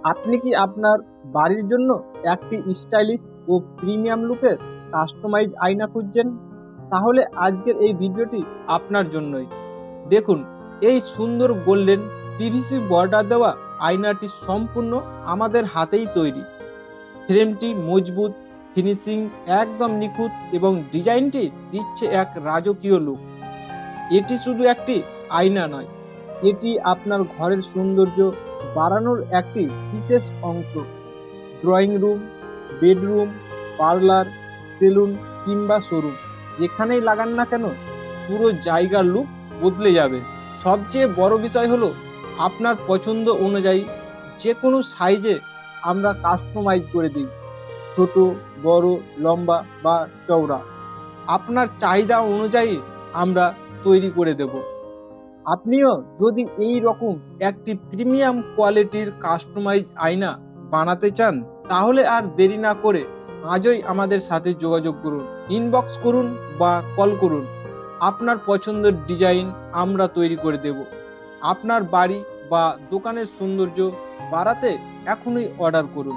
আপনি কি আপনার বাড়ির জন্য একটি স্টাইলিশ ও প্রিমিয়াম লুকের কাস্টমাইজ আয়না খুঁজছেন? তাহলে আজকের এই ভিডিওটি আপনার জন্যই। দেখুন, এই সুন্দর গোল্ডেন পিভিসি বর্ডার দেওয়া আয়নাটি সম্পূর্ণ আমাদের হাতেই তৈরি। ফ্রেমটি মজবুত, ফিনিশিং একদম নিখুঁত এবং ডিজাইনটি দিচ্ছে এক রাজকীয় লুক। এটি শুধু একটি আয়না নয়, এটি আপনার ঘরের সৌন্দর্য বাড়ানোর একটি বিশেষ অংশ। Drawing room, bedroom, parlour, salon কিংবা শোরুম, যেখানেই লাগান না কেন পুরো জায়গার লুক বদলে যাবে। সবচেয়ে বড় বিষয় হলো আপনার পছন্দ অনুযায়ী যে কোনো সাইজে আমরা কাস্টমাইজ করে দিই। ছোট, বড়, লম্বা বা চওড়া, আপনার চাহিদা অনুযায়ী আমরা তৈরি করে দেব। আপনিও যদি এই রকম একটি প্রিমিয়াম কোয়ালিটির কাস্টমাইজ আয়না বানাতে চান, তাহলে আর দেরি না করে আজই আমাদের সাথে যোগাযোগ করুন, ইনবক্স করুন বা কল করুন। আপনার পছন্দের ডিজাইন আমরা তৈরি করে দেব। আপনার বাড়ি বা দোকানের সৌন্দর্য বাড়াতে এখনই অর্ডার করুন।